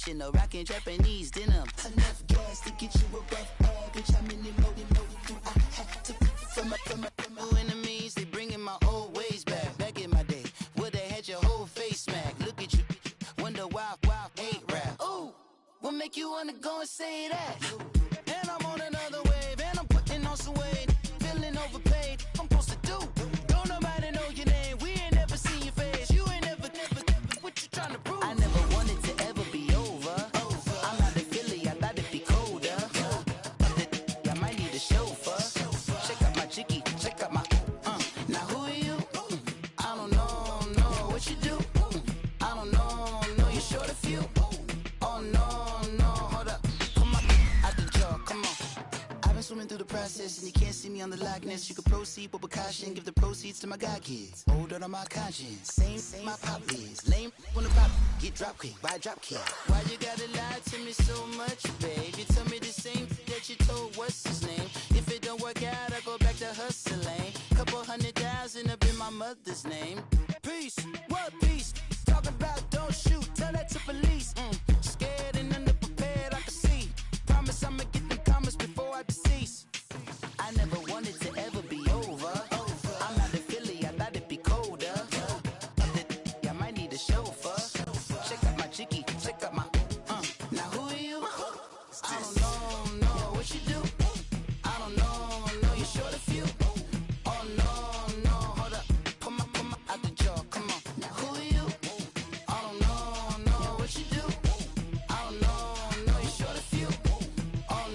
Chanel, rockin' Japanese denim. Enough gas to get you above average. How many more do I have to from my enemies? They bringing my old ways back. Back in my day, woulda had your whole face smacked. Look at you, wonder why hate rap. Ooh, what make you wanna go and say that? And I'm on another wave, and I'm putting on some weight. Feeling overpaid, I'm supposed to do. Don't nobody know your name, we ain't never seen your face. You ain't never, what you trying to prove? I never wanted to ever be over. I'm not a Philly, I thought it'd be colder. I might need a chauffeur. Check out my chicky, check out my, now who are you? I don't know what you do. I don't know, you're short a few. Oh no, hold up, come on, out the jaw, come on. I've been swimming through the process and you can't see me on the likeness. You can proceed with precaution, give the proceeds to my god kids. Older on my conscience, same my pop is. Lame on the pop, get drop quick, buy drop kick. Why you gotta lie to me so much, babe? You tell me the same that you told what's his name. If it don't work out, I go back to hustling. Couple 100,000 up in my mother's name. Peace, what peace? Talk about don't shoot, tell that to police. Scared and underprepared, I can see. Promise I'ma get them comments before I decease. I never wanted to ever be over. I'm not a Philly, I thought it'd be colder. I might need a chauffeur. Check out my chicky, check out my, now who are you? I don't know what you do. I don't know, you're short a few. Oh no, hold up, come on, out the jaw, come on. Now who are you? I don't know what you do. I don't know, you're short a few. Oh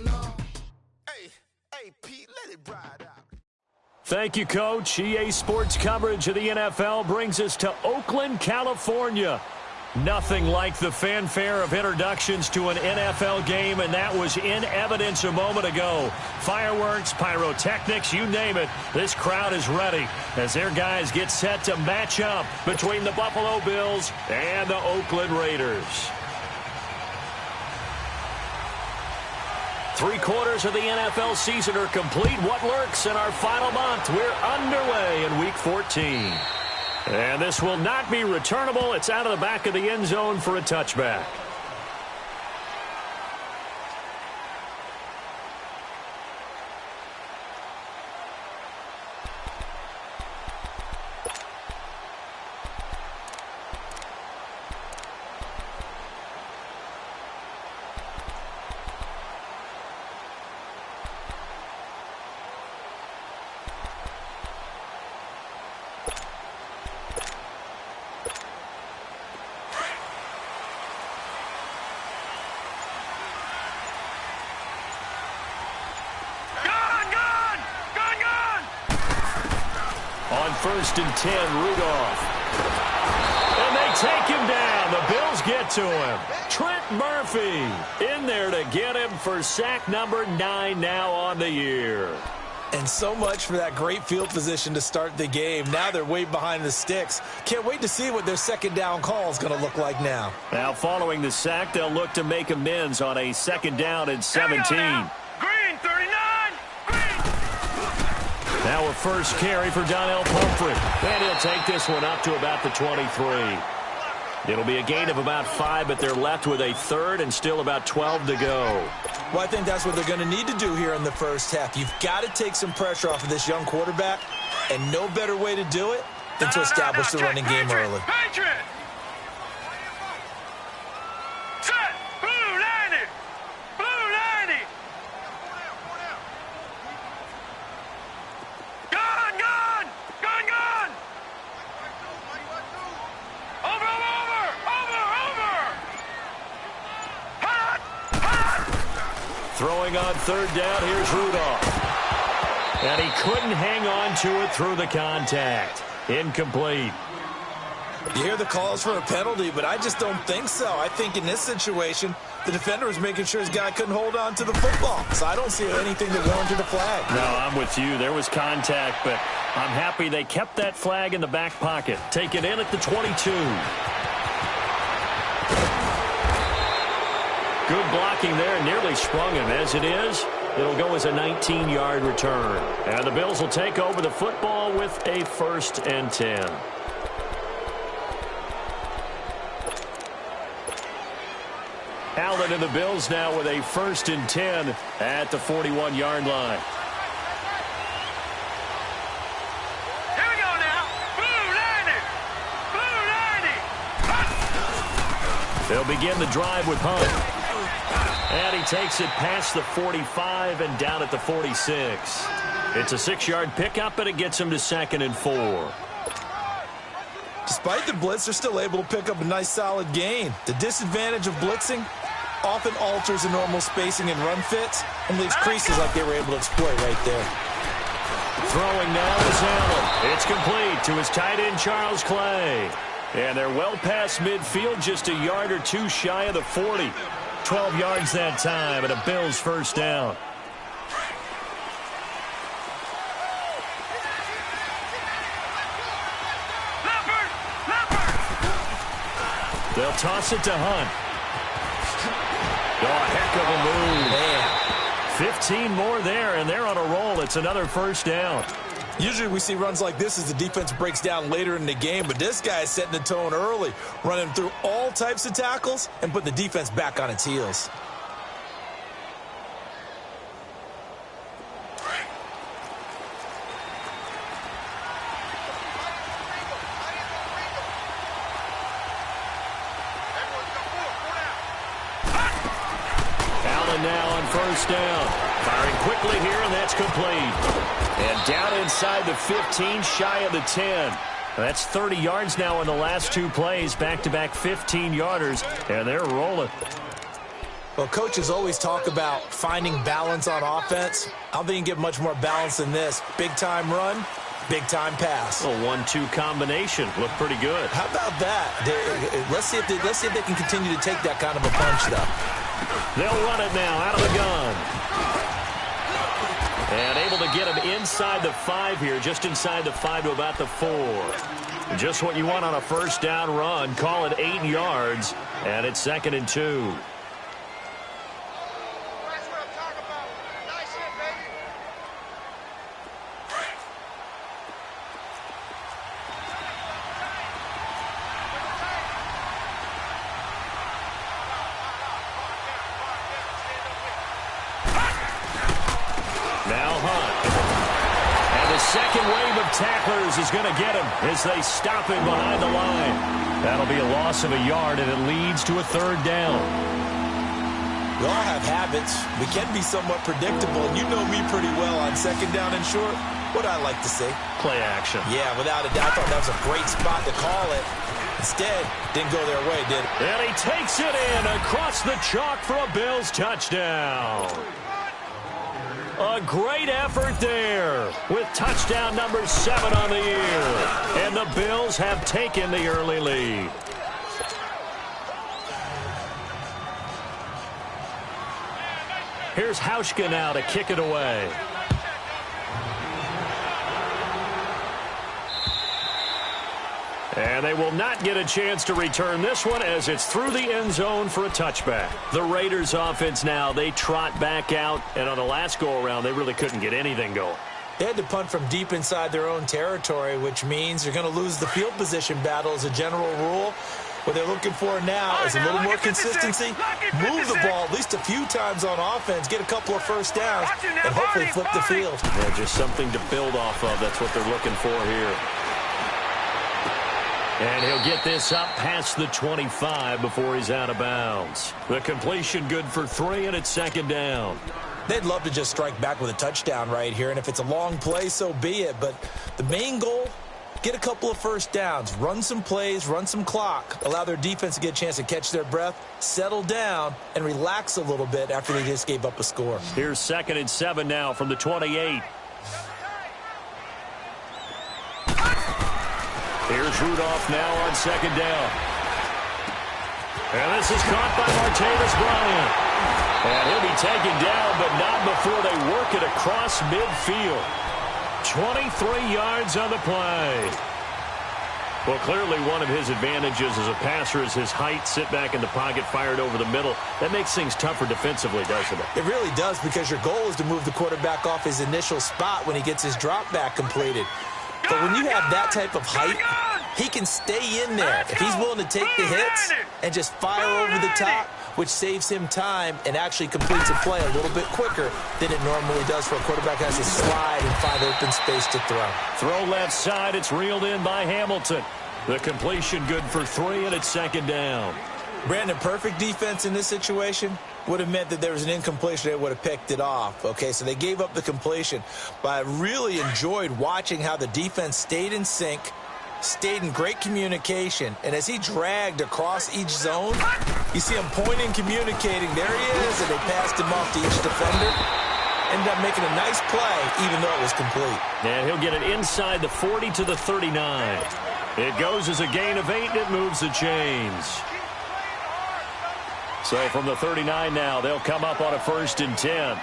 no. Hey, Pete, let it ride out. Thank you, Coach. EA Sports coverage of the NFL brings us to Oakland, California. Nothing like the fanfare of introductions to an NFL game, and that was in evidence a moment ago. Fireworks, pyrotechnics, you name it. This crowd is ready as their guys get set to match up between the Buffalo Bills and the Oakland Raiders. 3/4 of the NFL season are complete. What lurks in our final month? We're underway in Week 14. And this will not be returnable. It's out of the back of the end zone for a touchback. On 1st and 10, Rudolph. And they take him down. The Bills get to him. Trent Murphy in there to get him for sack number 9 now on the year. And so much for that great field position to start the game. Now they're way behind the sticks. Can't wait to see what their second down call is going to look like now. Now following the sack, they'll look to make amends on a 2nd down and 17. Green, 39. Now a first carry for Donnell Pumphrey. And he'll take this one up to about the 23. It'll be a gain of about 5, but they're left with a 3rd and still about 12 to go. Well, I think that's what they're going to need to do here in the first half. You've got to take some pressure off of this young quarterback, and no better way to do it than to establish the running game early. Patriot! Set! Blue 90! Blue 90! Gone! Gone! Gone! Gone! Over! Over! Over! Over! Hot! Hot! Throwing on 3rd down, here's Rudolph. And he couldn't hang on to it through the contact. Incomplete. You hear the calls for a penalty, but I just don't think so. I think in this situation, the defender was making sure his guy couldn't hold on to the football. So I don't see anything that warranted a flag. No, I'm with you. There was contact, but I'm happy they kept that flag in the back pocket. Take it in at the 22. Good blocking there, nearly sprung him. As it is, it'll go as a 19-yard return. And the Bills will take over the football with a 1st and 10. Allen and the Bills now with a 1st and 10 at the 41-yard line. Here we go now. Blue 90. Blue 90. They'll begin the drive with punt. And he takes it past the 45 and down at the 46. It's a 6-yard pickup, and it gets him to 2nd and 4. Despite the blitz, they're still able to pick up a nice solid gain. The disadvantage of blitzing often alters the normal spacing and run fits and leaves creases like they were able to exploit right there. Throwing now is Allen. It's complete to his tight end, Charles Clay. And they're well past midfield, just a yard or two shy of the 40. 12 yards that time, and a Bills 1st down. They'll toss it to Hunt. Oh, heck of a move. Man. 15 more there, and they're on a roll. It's another 1st down. Usually we see runs like this as the defense breaks down later in the game, but this guy is setting the tone early, running through all types of tackles and putting the defense back on its heels. Now on 1st down. Firing quickly here, and that's complete. And down inside the 15, shy of the 10. That's 30 yards now in the last 2 plays. Back-to-back 15-yarders, and they're rolling. Well, coaches always talk about finding balance on offense. I don't think you can get much more balance than this. Big-time run, big-time pass. A 1-2 combination. Looked pretty good. How about that? Let's see if they can continue to take that kind of a punch, though. They'll run it now out of the gun. And able to get him inside the 5 here, just inside the 5 to about the 4. Just what you want on a 1st down run. Call it 8 yards, and it's 2nd and 2. Tacklers is going to get him as they stop him behind the line. That'll be a loss of a yard, and it leads to a 3rd down. We all have habits. We can be somewhat predictable, and you know me pretty well on 2nd down and short. What I like to say? Play action. Yeah, without a doubt. I thought that was a great spot to call it. Instead, didn't go their way, did it? And he takes it in across the chalk for a Bills touchdown. A great effort there with touchdown number 7 on the year. And the Bills have taken the early lead. Here's Hauschka now to kick it away. And they will not get a chance to return this one as it's through the end zone for a touchback. The Raiders offense now, they trot back out, and on the last go-around, they really couldn't get anything going. They had to punt from deep inside their own territory, which means they're going to lose the field position battle as a general rule. What they're looking for now is a little more consistency, move the ball at least a few times on offense, get a couple of 1st downs, and hopefully flip the field. Yeah, just something to build off of. That's what they're looking for here. And he'll get this up past the 25 before he's out of bounds. The completion good for 3, and it's 2nd down. They'd love to just strike back with a touchdown right here, and if it's a long play, so be it. But the main goal, get a couple of 1st downs, run some plays, run some clock, allow their defense to get a chance to catch their breath, settle down, and relax a little bit after they just gave up a score. Here's 2nd and 7 now from the 28. Here's Rudolph now on 2nd down. And this is caught by Martavis Bryant. And he'll be taken down, but not before they work it across midfield. 23 yards on the play. Well, clearly one of his advantages as a passer is his height. Sit back in the pocket, fired over the middle. That makes things tougher defensively, doesn't it? It really does, because your goal is to move the quarterback off his initial spot when he gets his drop back completed. But when you have that type of height he can stay in there if he's willing to take the hits and just fire over the top, which saves him time and actually completes a play a little bit quicker than it normally does for a quarterback who has to slide and find open space to throw. Throw left side. It's reeled in by Hamilton. The completion good for 3, and it's second down. Brandon, perfect defense in this situation would have meant that there was an incompletion. They would have picked it off. Okay, so they gave up the completion. But I really enjoyed watching how the defense stayed in sync, stayed in great communication, and as he dragged across each zone, you see him pointing, communicating. There he is, and they passed him off to each defender. Ended up making a nice play, even though it was complete. And he'll get it inside the 40 to the 39. It goes as a gain of 8, and it moves the chains. So from the 39 now, they'll come up on a 1st and 10.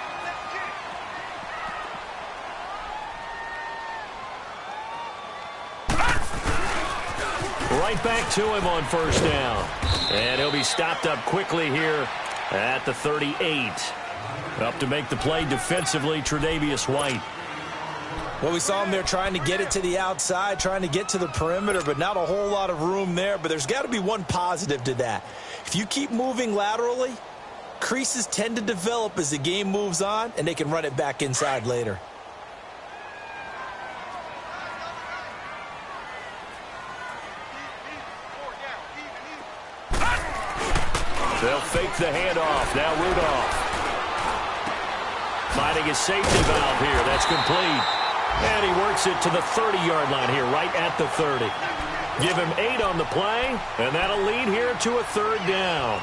Right back to him on 1st down. And he'll be stopped up quickly here at the 38. Up to make the play defensively, Tre'Davious White. Well, we saw him there trying to get it to the outside, trying to get to the perimeter, but not a whole lot of room there. But there's got to be one positive to that. If you keep moving laterally, creases tend to develop as the game moves on, and they can run it back inside later. They'll fake the handoff. Now Rudolph. Finding his safety valve here. That's complete. And he works it to the 30-yard line here, right at the 30. Give him 8 on the play, and that'll lead here to a 3rd down.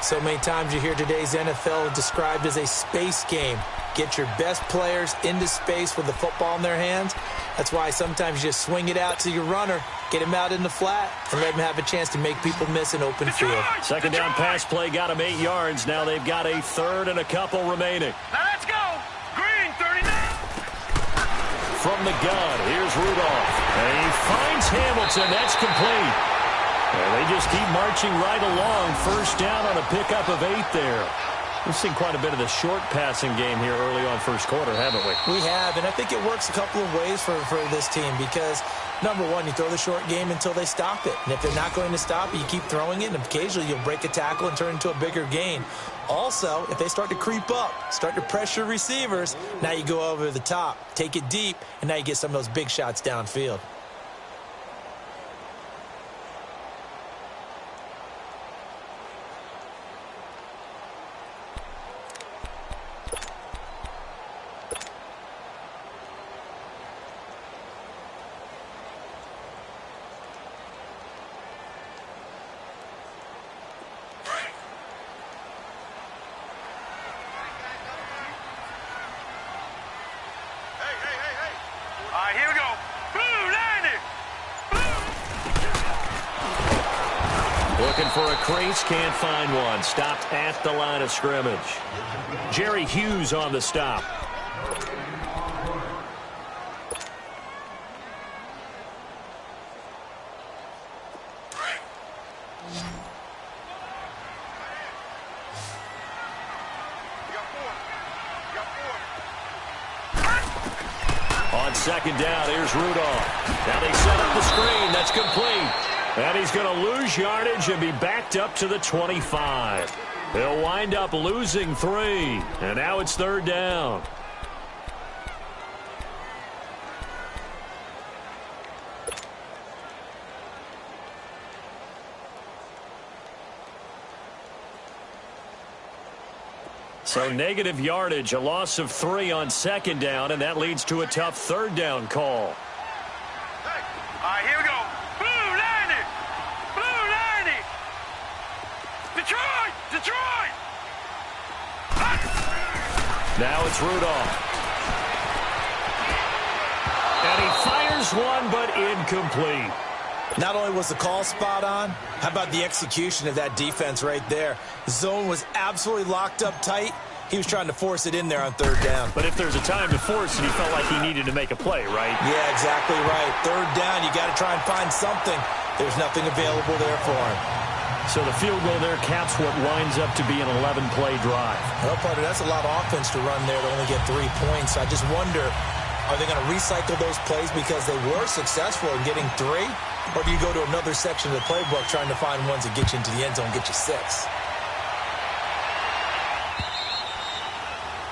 So many times you hear today's NFL described as a space game. Get your best players into space with the football in their hands. That's why sometimes you just swing it out to your runner, get him out in the flat, and let him have a chance to make people miss an open field. Second down pass play got him 8 yards. Now they've got a 3rd and a couple remaining. Now let's go. Green, 39. From the gun, here's Rudolph. And he finds Hamilton. That's complete. And they just keep marching right along. 1st down on a pickup of 8 there. We've seen quite a bit of the short passing game here early on 1st quarter, haven't we? We have, and I think it works a couple of ways for this team because, number one, you throw the short game until they stop it. And if they're not going to stop it, you keep throwing it, and occasionally you'll break a tackle and turn it into a bigger gain. Also, if they start to creep up, start to pressure receivers, now you go over the top, take it deep, and now you get some of those big shots downfield. Here we go. Blue, 90. Looking for a crease, can't find one. Stopped at the line of scrimmage. Jerry Hughes on the stop. On 2nd down, here's Rudolph. Now they set up the screen. That's complete. And he's going to lose yardage and be backed up to the 25. They'll wind up losing 3. And now it's 3rd down. So negative yardage, a loss of 3 on 2nd down, and that leads to a tough 3rd down call. Hey, here we go. Blue, 90. Blue, 90. Detroit, Detroit. Now it's Rudolph. And he fires one, but incomplete. Not only was the call spot on, how about the execution of that defense right there? The zone was absolutely locked up tight. He was trying to force it in there on 3rd down. But if there's a time to force it, he felt like he needed to make a play, right? Yeah, exactly right. 3rd down, you got to try and find something. There's nothing available there for him. So the field goal there caps what winds up to be an 11-play drive. Well, partner, that's a lot of offense to run there to only get 3 points. I just wonder Are they going to recycle those plays because they were successful in getting 3? Or do you go to another section of the playbook trying to find ones that get you into the end zone and get you 6?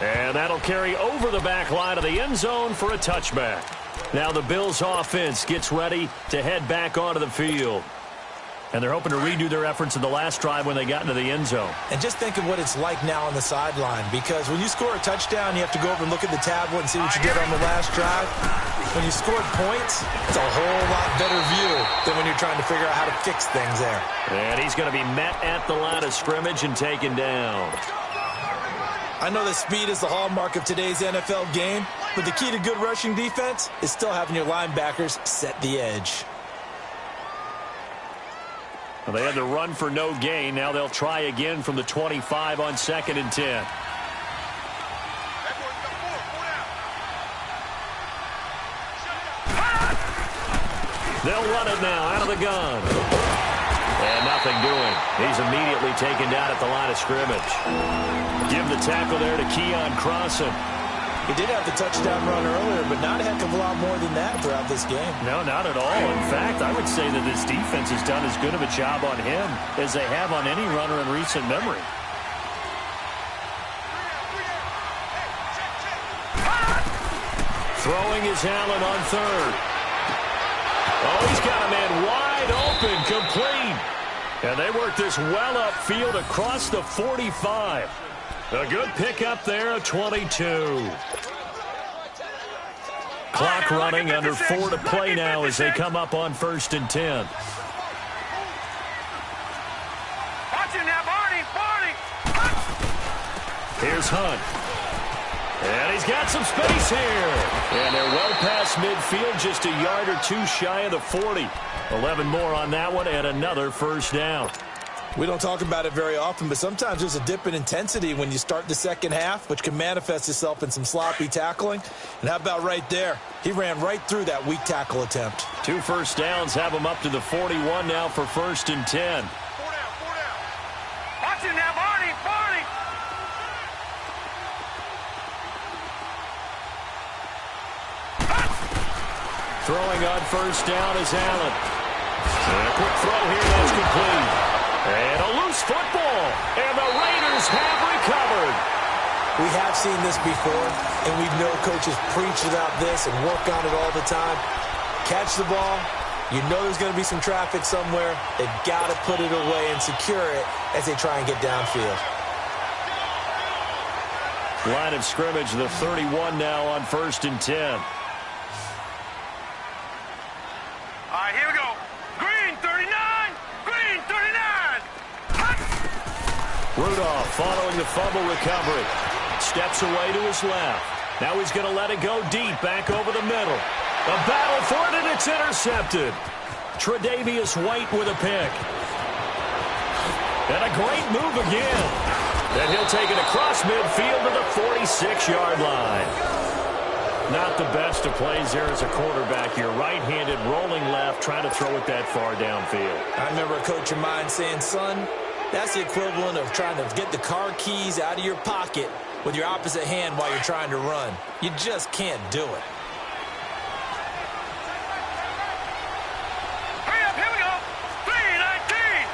And that'll carry over the back line of the end zone for a touchback. Now the Bills offense gets ready to head back onto the field. And they're hoping to redo their efforts in the last drive when they got into the end zone. And just think of what it's like now on the sideline, because when you score a touchdown, you have to go over and look at the tablet and see what you did on the last drive. When you scored points, it's a whole lot better view than when you're trying to figure out how to fix things there. And he's going to be met at the line of scrimmage and taken down. I know that speed is the hallmark of today's NFL game, but the key to good rushing defense is still having your linebackers set the edge. Well, they had to run for no gain. Now they'll try again from the 25 on 2nd and 10. They'll run it now out of the gun. And nothing doing. He's immediately taken down at the line of scrimmage. Give the tackle there to Keon Crossan. He did have the touchdown run earlier, but not a heck of a lot more than that throughout this game. No, not at all. In fact, I would say that this defense has done as good of a job on him as they have on any runner in recent memory. Throwing is Allen on 3rd. Oh, he's got a man wide open, complete. And they work this well upfield across the 45. A good pickup there, a 22. Clock running, under 4 to play now as they come up on 1st and 10. Watch it now, Barney. Here's Hunt. And he's got some space here. And they're well past midfield, just a yard or 2 shy of the 40. 11 more on that one and another first down. We don't talk about it very often, but sometimes there's a dip in intensity when you start the second half, which can manifest itself in some sloppy tackling. And how about right there? He ran right through that weak tackle attempt. 2 first downs have him up to the 41 now for 1st and 10. 4 down. Watch it now, Barney. Throwing on 1st down is Allen. And a quick throw here, that's complete. And a loose football. And the Raiders have recovered. We have seen this before, and we know coaches preach about this and work on it all the time. Catch the ball. You know there's going to be some traffic somewhere. They've got to put it away and secure it as they try and get downfield. Line of scrimmage, the 31 now on 1st and 10. All right, here we go. Green 39. Green 39. Rudolph following the fumble recovery. Steps away to his left. Now he's going to let it go deep, back over the middle. A battle for it, and it's intercepted. Tre'Davious White with a pick. And a great move again. Then he'll take it across midfield to the 46-yard line. Not the best of plays there as a quarterback. You're right-handed, rolling left, trying to throw it that far downfield. I remember a coach of mine saying, son, that's the equivalent of trying to get the car keys out of your pocket with your opposite hand while you're trying to run. You just can't do it. Hurry up, here we go. 319.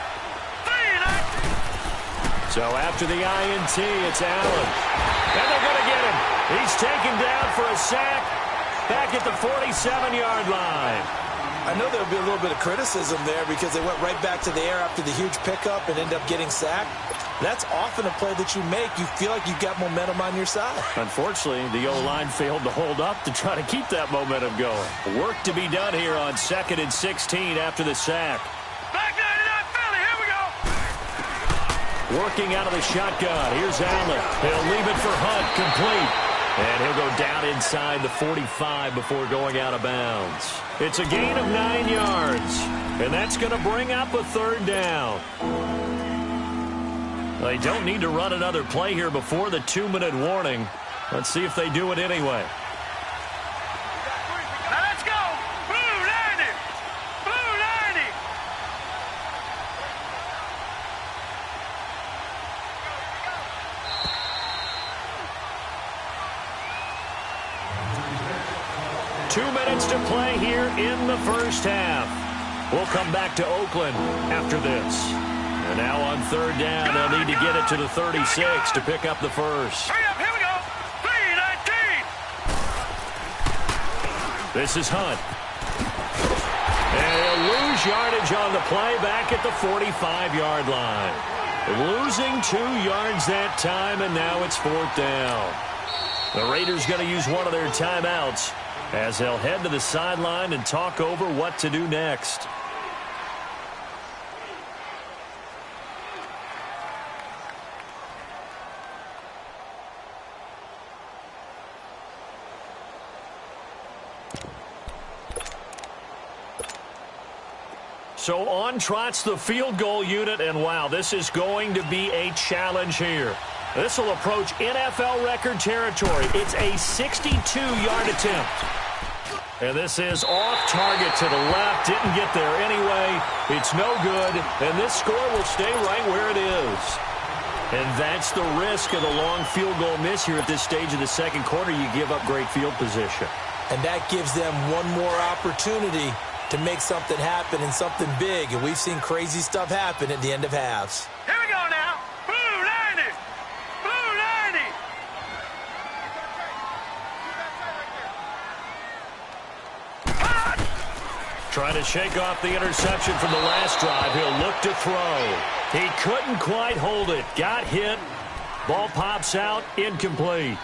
319. So after the INT, it's Allen. And they're going to get him. He's taken down for a sack back at the 47-yard line. I know there'll be a little bit of criticism there because they went right back to the air after the huge pickup and ended up getting sacked. That's often a play that you make. You feel like you've got momentum on your side. Unfortunately, the O-line failed to hold up to try to keep that momentum going. Work to be done here on 2nd and 16 after the sack. Back 99 Philly, here we go. Working out of the shotgun. Here's Allen. He'll leave it for Hunt, complete. And he'll go down inside the 45 before going out of bounds. It's a gain of 9 yards. And that's going to bring up a 3rd down. They don't need to run another play here before the 2-minute warning. Let's see if they do it anyway. Now let's go. Blue 90. Blue 90. 2 minutes to play here in the first half. We'll come back to Oakland after this. And now on third down, they'll need to get it to the 36 to pick up the first. Hurry up, here we go. 3-19. This is Hunt. And he'll lose yardage on the play back at the 45-yard line. Losing 2 yards that time, and now it's fourth down. The Raiders going to use one of their timeouts as they'll head to the sideline and talk over what to do next. So on trots the field goal unit, and wow, this is going to be a challenge here. This will approach NFL record territory. It's a 62-yard attempt. And this is off target to the left. Didn't get there anyway. It's no good, and this score will stay right where it is. And that's the risk of the long field goal miss here at this stage of the second quarter. You give up great field position. And that gives them one more opportunity to make something happen and something big. And we've seen crazy stuff happen at the end of halves. Here we go now. Blue 90. Blue 90. Trying to shake off the interception from the last drive. He'll look to throw. He couldn't quite hold it. Got hit. Ball pops out. Incomplete.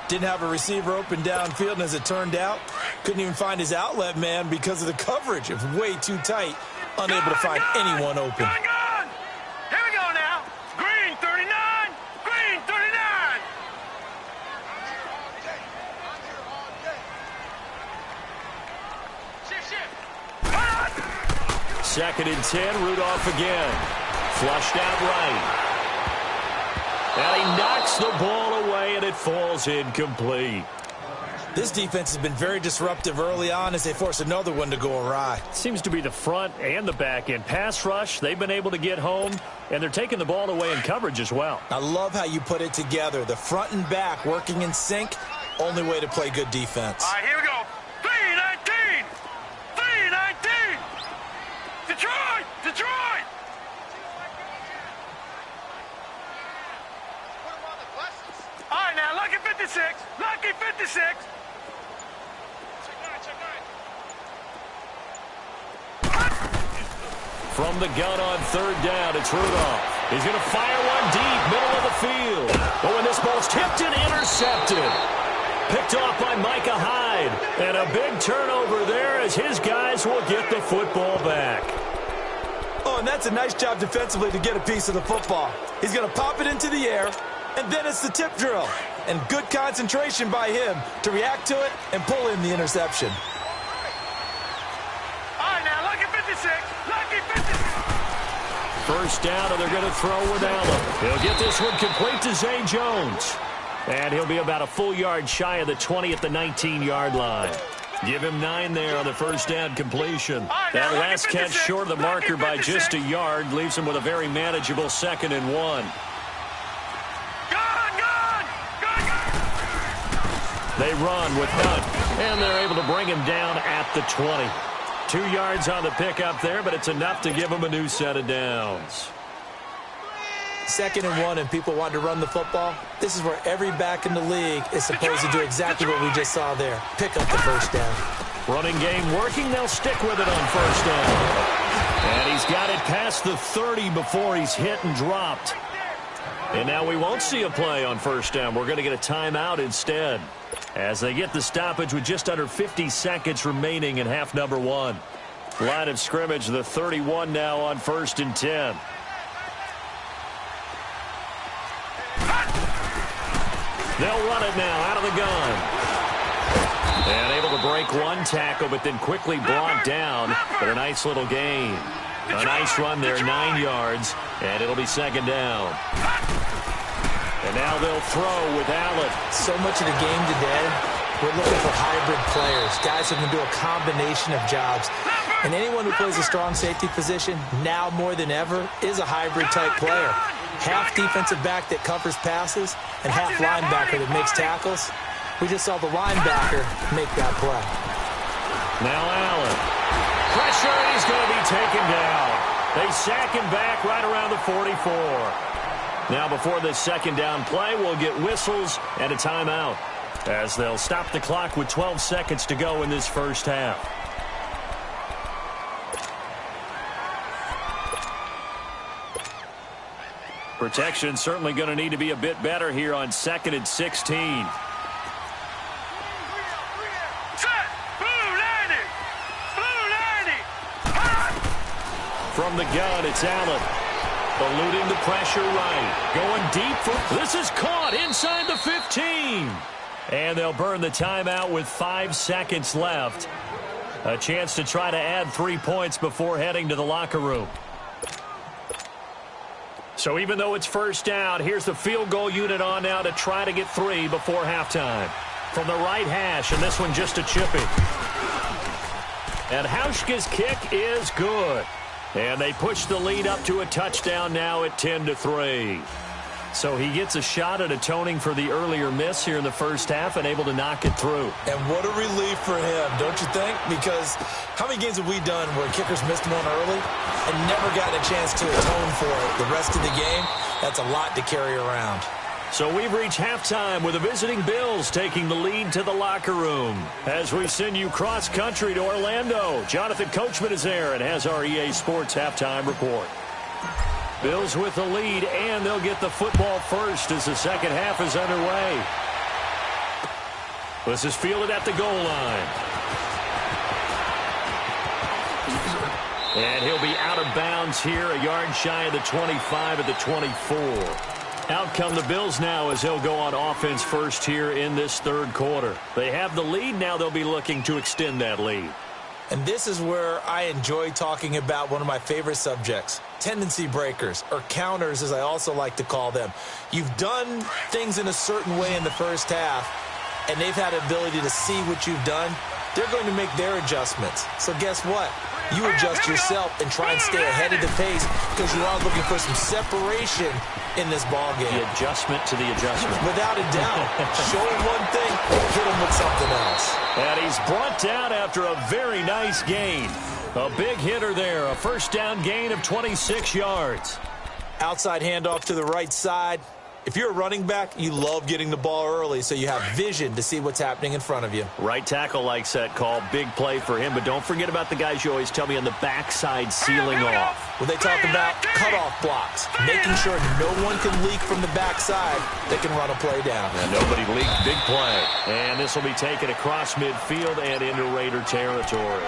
Didn't have a receiver open downfield, and as it turned out, couldn't even find his outlet man because of the coverage. It was way too tight, unable to find anyone open. Gone. Here we go now. Green 39. Green 39. Second and 10, Rudolph again. Flushed out right. And he knocks the ball away, and it falls incomplete. This defense has been very disruptive early on as they force another one to go awry. Seems to be the front and the back end. Pass rush, they've been able to get home, and they're taking the ball away in coverage as well. I love how you put it together. The front and back working in sync, only way to play good defense. All right, here we go. 3-19. 3-19. Detroit. Detroit. All right, now, lucky 56. Lucky 56. From the gun on third down, it's Rudolph. He's going to fire one deep, middle of the field. Oh, and this ball's tipped and intercepted. Picked off by Micah Hyde. And a big turnover there as his guys will get the football back. Oh, and that's a nice job defensively to get a piece of the football. He's going to pop it into the air, and then it's the tip drill. And good concentration by him to react to it and pull in the interception. All right, now, lucky 56. Lucky 56. First down, and they're going to throw with Allen. He'll get this one complete to Zay Jones. And he'll be about a full yard shy of the 20 at the 19-yard line. Give him 9 there on the first down completion. That last catch short of the marker by just a yard leaves him with a very manageable 2nd and 1. They run with Hunt, and they're able to bring him down at the 20. 2 yards on the pickup there, but it's enough to give him a new set of downs. 2nd and 1, and people want to run the football. This is where every back in the league is supposed to do exactly what we just saw there. Pick up the first down. Running game working. They'll stick with it on first down. And he's got it past the 30 before he's hit and dropped. And now we won't see a play on first down. We're going to get a timeout instead, as they get the stoppage with just under 50 seconds remaining in half number 1. Line of scrimmage, the 31 now on 1st and 10. They'll run it now out of the gun. And able to break one tackle, but then quickly brought down. But a nice little gain. A nice run there, 9 yards, and it'll be 2nd down. And now they'll throw with Allen. So much of the game today, we're looking for hybrid players, guys who can do a combination of jobs. And anyone who plays a strong safety position, now more than ever, is a hybrid-type player. Half defensive back that covers passes and half linebacker that makes tackles. We just saw the linebacker make that play. Now Allen. Pressure, and he's going to be taken down. They sack him back right around the 44. Now before this second down play, we'll get whistles and a timeout, as they'll stop the clock with 12 seconds to go in this first half. Protection certainly going to need to be a bit better here on 2nd and 16. From the gun, it's Allen. Eluding the pressure right. Going deep for... This is caught inside the 15. And they'll burn the timeout with 5 seconds left. A chance to try to add 3 points before heading to the locker room. So even though it's first down, here's the field goal unit on now to try to get 3 before halftime. From the right hash, and this one just a chipping. And Hauschka's kick is good. And they push the lead up to a touchdown now at 10-3. So he gets a shot at atoning for the earlier miss here in the first half and able to knock it through. And what a relief for him, don't you think? Because how many games have we done where kickers missed one early and never gotten a chance to atone for it the rest of the game? That's a lot to carry around. So we've reached halftime with the visiting Bills taking the lead to the locker room. As we send you cross-country to Orlando, Jonathan Coachman is there and has our EA Sports halftime report. Bills with the lead, and they'll get the football first as the second half is underway. This is fielded at the goal line. And he'll be out of bounds here, a yard shy of the 25 at the 24. Out come the Bills now as they'll go on offense first here in this third quarter. They have the lead. Now they'll be looking to extend that lead. And this is where I enjoy talking about one of my favorite subjects, tendency breakers, or counters as I also like to call them. You've done things in a certain way in the first half, and they've had the ability to see what you've done. They're going to make their adjustments. So guess what? You adjust yourself and try and stay ahead of the pace because you are looking for some separation in this ball game. The adjustment to the adjustment. Without a doubt. Show him one thing, hit him with something else. And he's brought down after a very nice gain. A big hitter there, a first down gain of 26 yards. Outside handoff to the right side. If you're a running back, you love getting the ball early so you have vision to see what's happening in front of you. Right tackle likes that call. Big play for him, but don't forget about the guys you always tell me on the backside sealing off. Well, they talk about cutoff blocks, making sure no one can leak from the backside that can run a play down. And nobody leaked. Big play. And this will be taken across midfield and into Raider territory.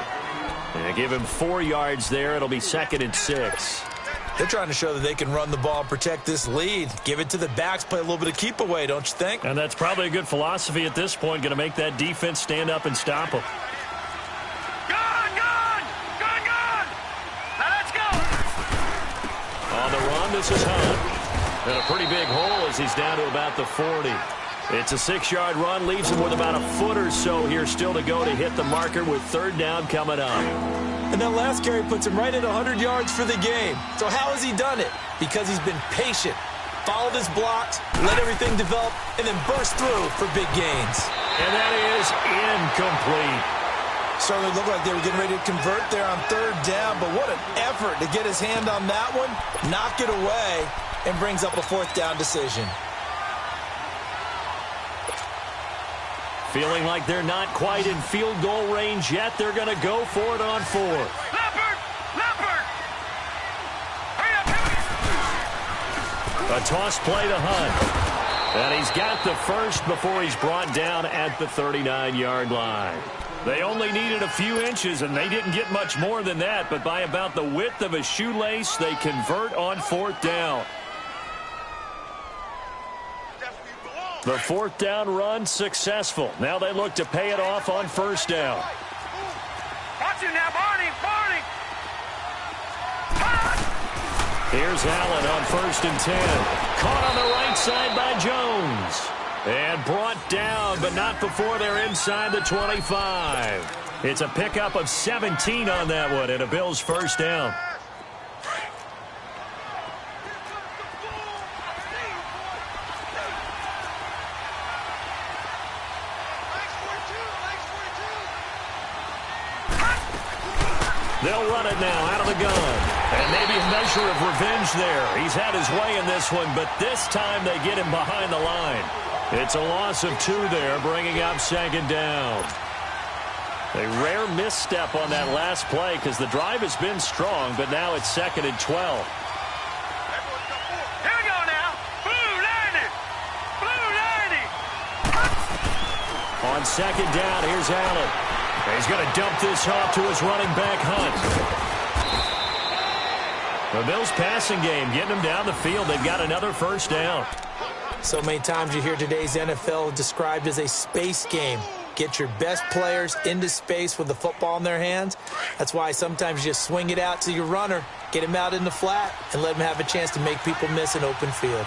And give him 4 yards there. It'll be 2nd and 6. They're trying to show that they can run the ball and protect this lead. Give it to the backs, play a little bit of keep away, don't you think? And that's probably a good philosophy at this point, going to make that defense stand up and stop them. Gone! Now let's go! On the run, this is Hunt. And a pretty big hole as he's down to about the 40. It's a 6-yard run, leaves him with about a foot or so here still to go to hit the marker with third down coming up. And that last carry puts him right at 100 yards for the game. So how has he done it? Because he's been patient, followed his blocks, let everything develop, and then burst through for big gains. And that is incomplete. Certainly looked like they were getting ready to convert there on third down, but what an effort to get his hand on that one, knock it away, and brings up a fourth down decision. Feeling like they're not quite in field goal range yet. They're going to go for it on 4. Leopard! A toss play to Hunt. And he's got the first before he's brought down at the 39-yard line. They only needed a few inches, and they didn't get much more than that. But by about the width of a shoelace, they convert on 4th down. The 4th down run successful. Now they look to pay it off on 1st down. Watch it now, Barney! Here's Allen on 1st and 10. Caught on the right side by Jones. And brought down, but not before they're inside the 25. It's a pickup of 17 on that one, and a Bills first down. They'll run it now out of the gun. And maybe a measure of revenge there. He's had his way in this one, but this time they get him behind the line. It's a loss of 2 there, bringing up 2nd down. A rare misstep on that last play because the drive has been strong, but now it's 2nd and 12. Here we go now. Blue 90. Blue 90. On 2nd down, here's Allen. He's going to dump this off to his running back, Hunt. The Bills' passing game getting them down the field. They've got another 1st down. So many times you hear today's NFL described as a space game. Get your best players into space with the football in their hands. That's why sometimes you just swing it out to your runner, get him out in the flat, and let him have a chance to make people miss an open field.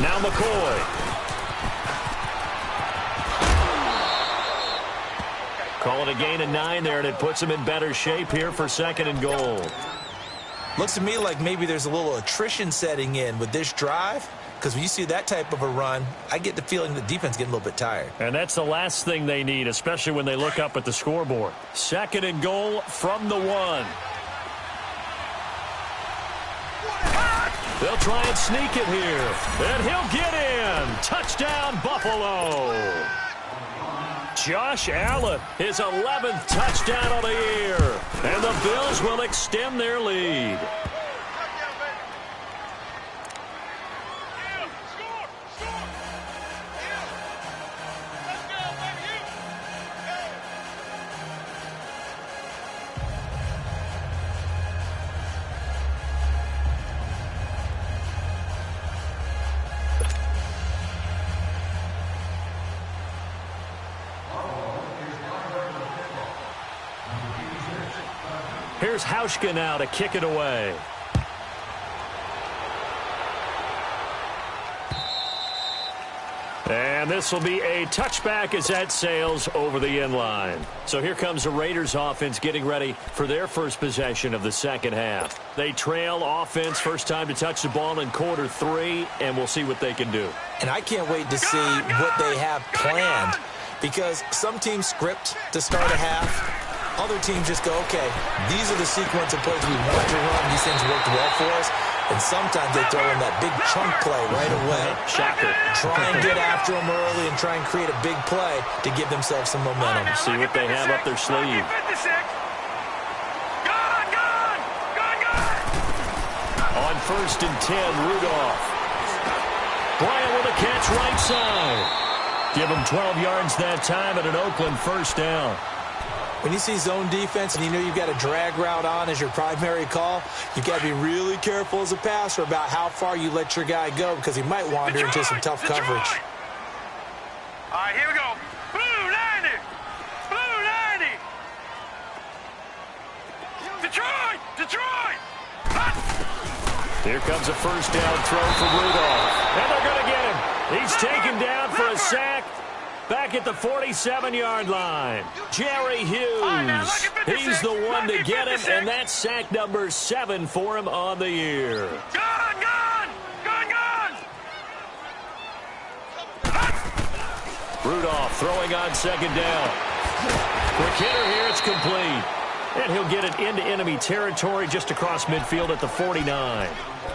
Now McCoy. Call it a gain of 9 there, and it puts him in better shape here for 2nd and goal. Looks to me like maybe there's a little attrition setting in with this drive, because when you see that type of a run, I get the feeling the defense getting a little bit tired. And that's the last thing they need, especially when they look up at the scoreboard. 2nd and goal from the 1. They'll try and sneak it here, and he'll get in. Touchdown, Buffalo. Josh Allen, his 11th touchdown of the year. And the Bills will extend their lead. Here's Hauschka now to kick it away. And this will be a touchback as that sails over the end line. So here comes the Raiders offense getting ready for their first possession of the 2nd half. They trail offense, first time to touch the ball in quarter 3, and we'll see what they can do. And I can't wait to see what they have planned, because some teams script to start a half. Other teams just go, okay, these are the sequence of plays we want to run. These things worked well for us. And sometimes they throw in that big chunk play right away. Shocker. Try and get after them early and try and create a big play to give themselves some momentum. See what they have up their sleeve. On 1st and 10, Rudolph. Bryant with a catch right side. Give him 12 yards that time and an Oakland 1st down. When you see zone defense and you know you've got a drag route on as your primary call, you've got to be really careful as a passer about how far you let your guy go, because he might wander into some tough coverage. All right, here we go. Blue 90. Blue 90. Detroit. Detroit. Here comes a 1st down throw for Rudolph. And they're going to get him. He's taken down for a sack. Back at the 47-yard line, Jerry Hughes. He's the one to get him, and that's sack number 7 for him on the year. Gun, gun, gun, gun. Rudolph throwing on 2nd down. Quick hitter here, it's complete. And he'll get it into enemy territory just across midfield at the 49.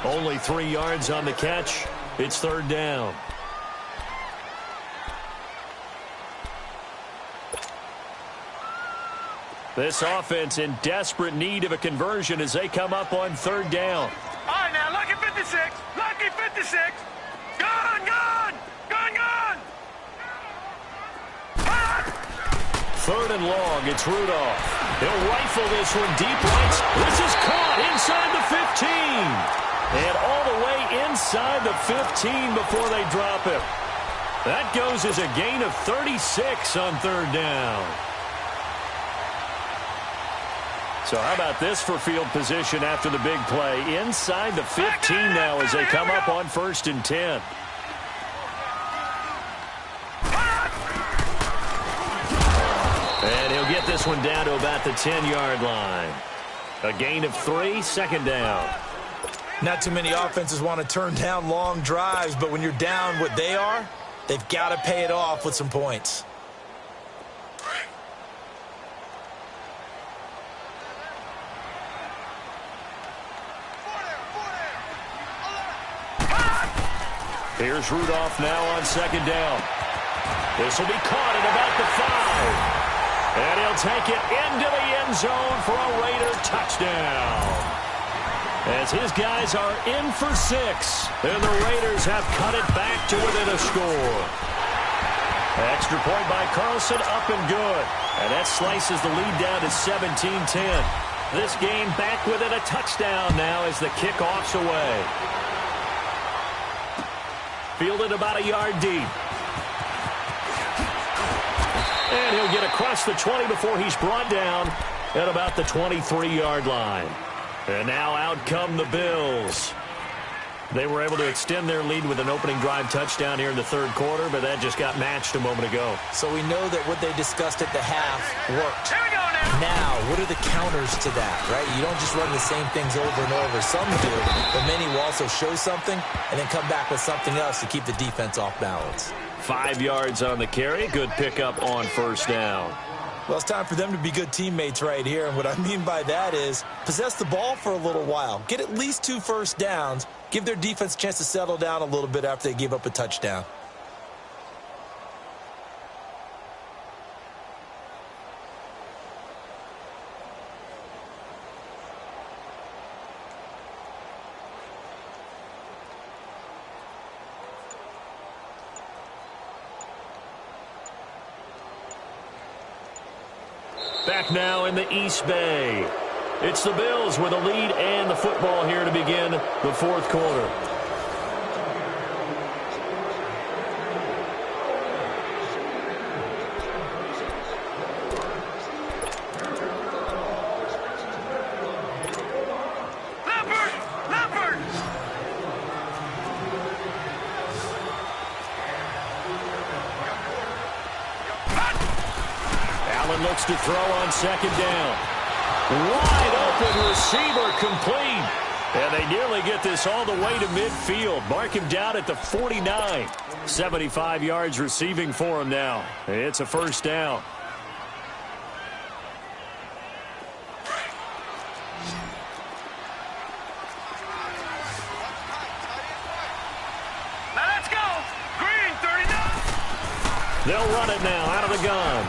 Only 3 yards on the catch. It's 3rd down. This offense in desperate need of a conversion as they come up on 3rd down. All right, now, lucky 56. Lucky 56. Gun, gun, gun, gun. 3rd and long, it's Rudolph. He'll rifle this one deep right. This is caught inside the 15. And all the way inside the 15 before they drop him. That goes as a gain of 36 on 3rd down. So how about this for field position after the big play? Inside the 15 now as they come up on 1st and 10. And he'll get this one down to about the 10-yard line. A gain of 3, 2nd down. Not too many offenses want to turn down long drives, but when you're down what they are, They've got to pay it off with some points. Here's Rudolph now on second down. This will be caught at about the 5. And he'll take it into the end zone for a Raider touchdown. As his guys are in for 6. And the Raiders have cut it back to within a score. Extra point by Carlson, up and good. And that slices the lead down to 17-10. This game back within a touchdown now as the kickoff's away. Fielded about a yard deep. And he'll get across the 20 before he's brought down at about the 23-yard line. And now out come the Bills. They were able to extend their lead with an opening drive touchdown here in the third quarter, but that just got matched a moment ago. So we know that what they discussed at the half worked. Here we go now. Now, what are the counters to that, right? You don't just run the same things over and over. Some do, but many will also show something and then come back with something else to keep the defense off balance. 5 yards on the carry. Good pickup on first down. Well, it's time for them to be good teammates right here. And what I mean by that is possess the ball for a little while. Get at least 2 first downs. Give their defense a chance to settle down a little bit after they give up a touchdown. Back now in the East Bay. It's the Bills with a lead and the football here to begin the fourth quarter. Looks to throw on second down. Wide open receiver complete. And they nearly get this all the way to midfield. Mark him down at the 49. 75 yards receiving for him now. It's a first down. Now let's go. Green, 39. They'll run it now out of the gun.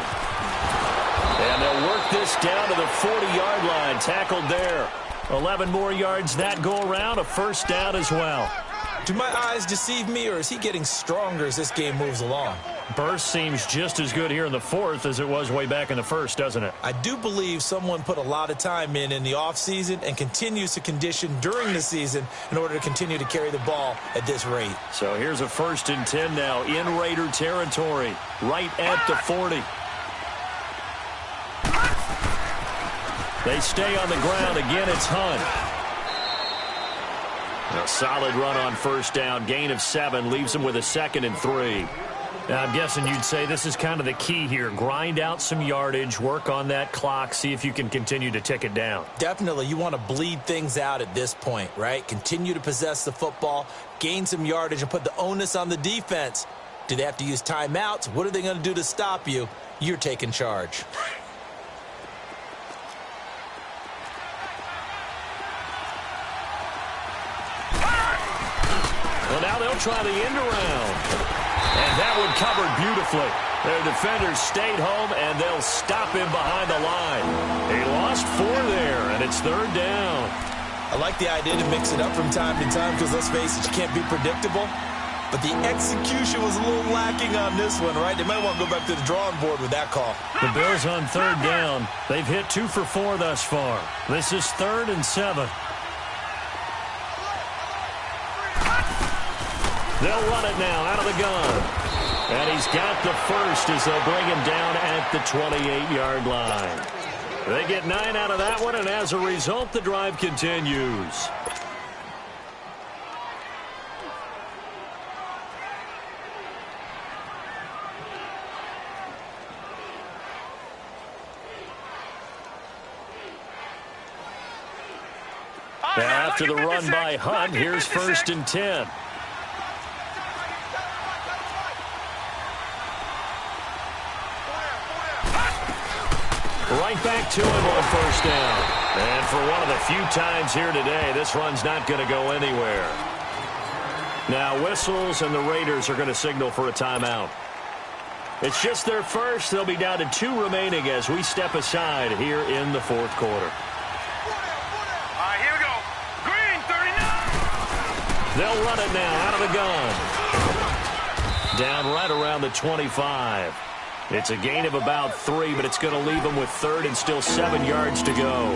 And they'll work this down to the 40-yard line. Tackled there. 11 more yards that go around. A first down as well. Do my eyes deceive me, or is he getting stronger as this game moves along? Burst seems just as good here in the fourth as it was way back in the first, doesn't it? I do believe someone put a lot of time in the offseason and continues to condition during the season in order to continue to carry the ball at this rate. So here's a 1st and 10 now in Raider territory, right at the 40. They stay on the ground. Again, it's Hunt. A solid run on first down. Gain of 7 leaves him with a 2nd and 3. Now, I'm guessing you'd say this is kind of the key here. Grind out some yardage, work on that clock, see if you can continue to tick it down. Definitely. You want to bleed things out at this point, right? Continue to possess the football, gain some yardage, and put the onus on the defense. Do they have to use timeouts? What are they going to do to stop you? You're taking charge. Well, now they'll try the end around. And that one covered beautifully. Their defenders stayed home, and they'll stop him behind the line. He lost 4 there, and it's 3rd down. I like the idea to mix it up from time to time because, let's face it, you can't be predictable. But the execution was a little lacking on this one, right? They might want to go back to the drawing board with that call. The Bills on 3rd down. They've hit 2 for 4 thus far. This is 3rd and 7. They'll run it now out of the gun. And he's got the first as they'll bring him down at the 28-yard line. They get 9 out of that one, and as a result, the drive continues. Now, after the run by Hunt, here's 1st and 10. right back to him on first down. And for one of the few times here today, this run's not going to go anywhere. Now whistles, and the Raiders are going to signal for a timeout. It's just their first. They'll be down to 2 remaining as we step aside here in the fourth quarter. All right, here we go. Green, 39. They'll run it now out of the gun. Down right around the 25. It's a gain of about 3, but it's going to leave them with third and still 7 yards to go.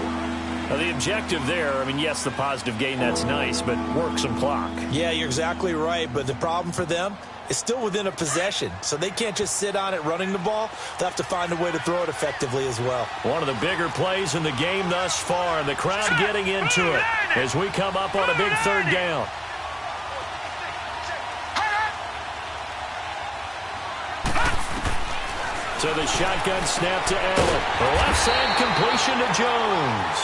Now, the objective there, I mean, yes, the positive gain, that's nice, but work some clock. Yeah, you're exactly right, but the problem for them is still within a possession, so they can't just sit on it running the ball. They'll have to find a way to throw it effectively as well. One of the bigger plays in the game thus far, and the crowd getting into it as we come up on a big third down. So the shotgun snap to Allen. Left side completion to Jones.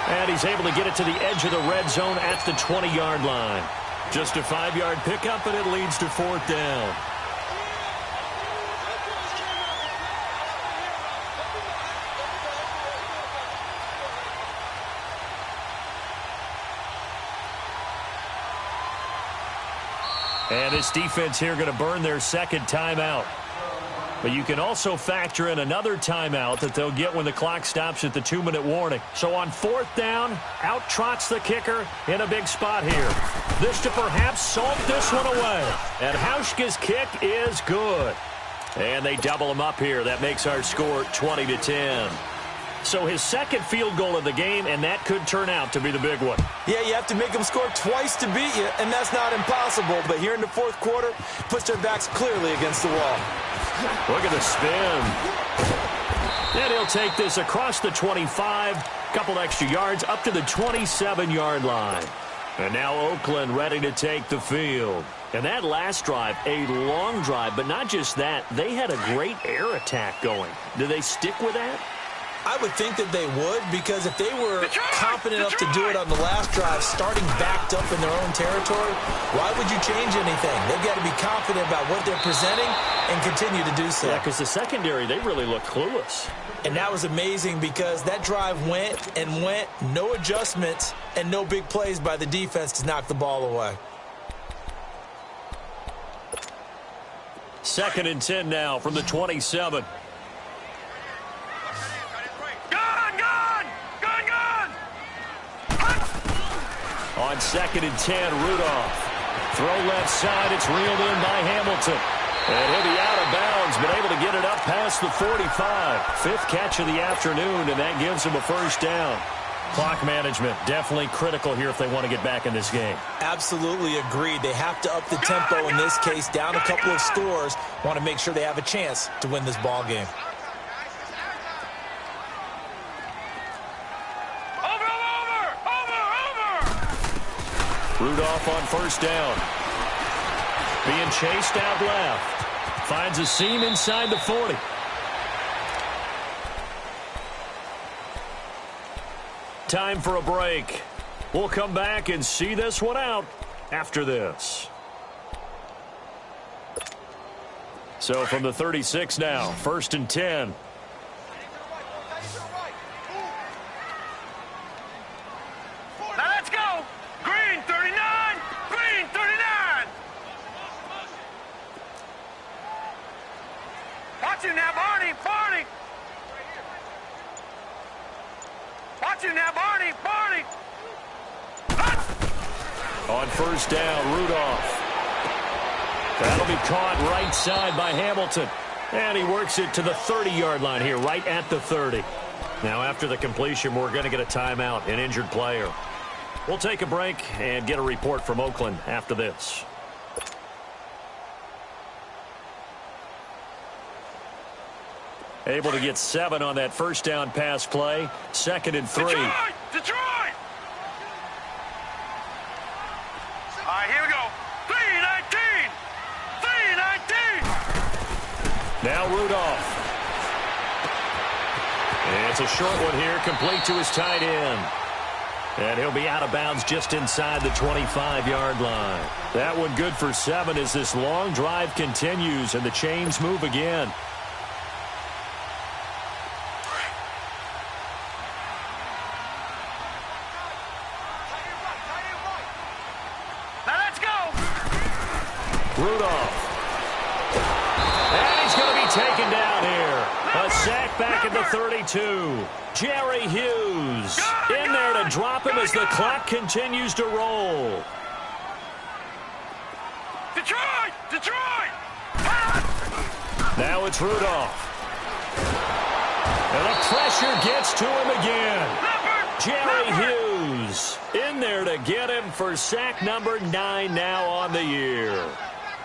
And he's able to get it to the edge of the red zone at the 20-yard line. Just a 5-yard pickup, and it leads to fourth down. And this defense here going to burn their second timeout. But you can also factor in another timeout that they'll get when the clock stops at the 2-minute warning. So on fourth down, out trots the kicker in a big spot here. This to perhaps salt this one away. And Hauschka's kick is good. And they double him up here. That makes our score 20-10. So his second field goal of the game, and that could turn out to be the big one. Yeah, you have to make them score twice to beat you, and that's not impossible. But here in the fourth quarter, puts their backs clearly against the wall. Look at the spin. And he'll take this across the 25, couple extra yards, up to the 27-yard line. And now Oakland ready to take the field. And that last drive, a long drive, but not just that. They had a great air attack going. Do they stick with that? I would think that they would, because if they were confident enough to do it on the last drive, starting backed up in their own territory, why would you change anything? They've got to be confident about what they're presenting and continue to do so. Yeah, because the secondary, they really looked clueless. And that was amazing because that drive went and went, no adjustments, and no big plays by the defense to knock the ball away. 2nd and 10 now from the 27. On 2nd and 10, Rudolph. Throw left side. It's reeled in by Hamilton. And he'll be out of bounds, but able to get it up past the 45. 5th catch of the afternoon, and that gives him a first down. Clock management definitely critical here if they want to get back in this game. Absolutely agreed. They have to up the tempo in this case, down a couple of scores. Want to make sure they have a chance to win this ball game. Rudolph on first down. Being chased out left. Finds a seam inside the 40. Time for a break. We'll come back and see this one out after this. So from the 36 now, 1st and 10. On first down, Rudolph. That'll be caught right side by Hamilton. And he works it to the 30-yard line here, right at the 30. Now, after the completion, we're going to get a timeout, an injured player. We'll take a break and get a report from Oakland after this. Able to get 7 on that first down pass play. 2nd and 3. Detroit! All right, here we go. 3-19! 3-19! Now Rudolph. And it's a short one here, complete to his tight end. And he'll be out of bounds just inside the 25-yard line. That one good for 7 as this long drive continues and the chains move again. Rudolph. And he's going to be taken down here. A sack back at the 32. Jerry Hughes in there to drop him as the clock continues to roll. Detroit! Detroit! Now it's Rudolph. And the pressure gets to him again. Jerry Hughes in there to get him for sack number 9 now on the year.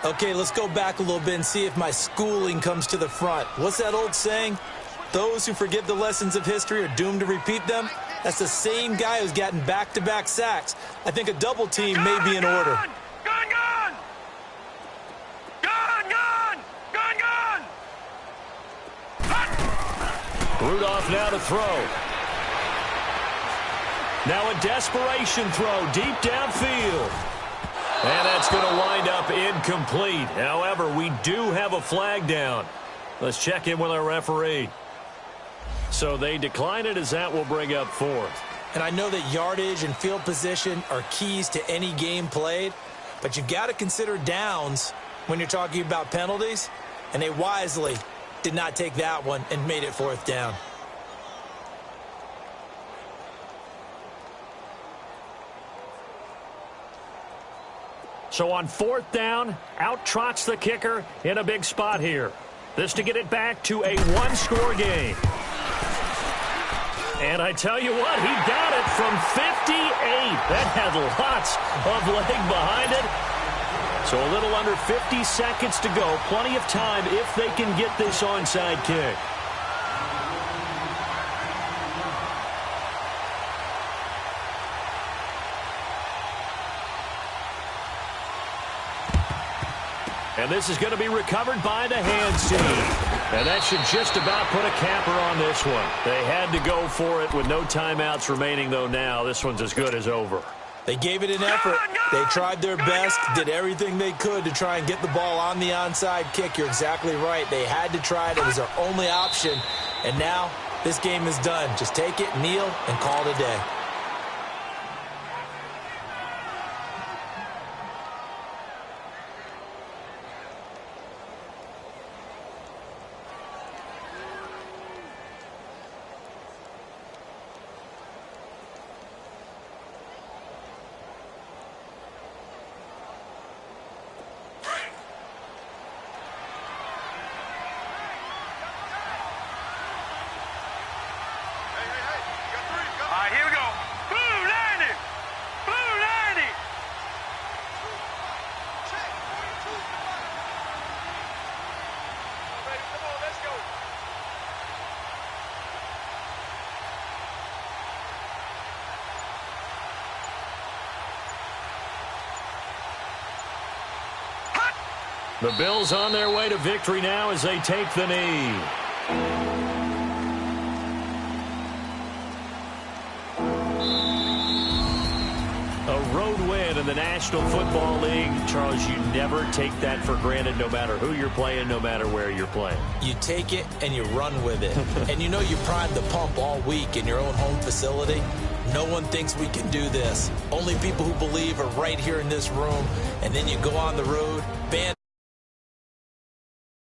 Okay, let's go back a little bit and see if my schooling comes to the front. What's that old saying? Those who forget the lessons of history are doomed to repeat them. That's the same guy who's gotten back-to-back sacks. I think a double team may be in order. Gun, gun! Gun, gun! Gun, gun! Rudolph now to throw. Now a desperation throw deep downfield. And that's going to wind up incomplete. However, we do have a flag down. Let's check in with our referee. So they decline it, as that will bring up 4th. And I know that yardage and field position are keys to any game played, but you've got to consider downs when you're talking about penalties, and they wisely did not take that one and made it 4th down. So on 4th down, out trots the kicker in a big spot here. This to get it back to a one-score game. And I tell you what, he got it from 58. That had lots of leg behind it. So a little under 50 seconds to go. Plenty of time if they can get this onside kick. And this is going to be recovered by the hands team. And that should just about put a capper on this one. They had to go for it with no timeouts remaining, though now. This one's as good as over. They gave it an effort. They tried their best, did everything they could to try and get the ball on the onside kick. You're exactly right. They had to try it. It was their only option. And now this game is done. Just take it, kneel, and call it a day. The Bills on their way to victory now as they take the knee. A road win in the National Football League. Charles, you never take that for granted, no matter who you're playing, no matter where you're playing. You take it and you run with it. And you know you primed the pump all week in your own home facility. No one thinks we can do this. Only people who believe are right here in this room. And then you go on the road, band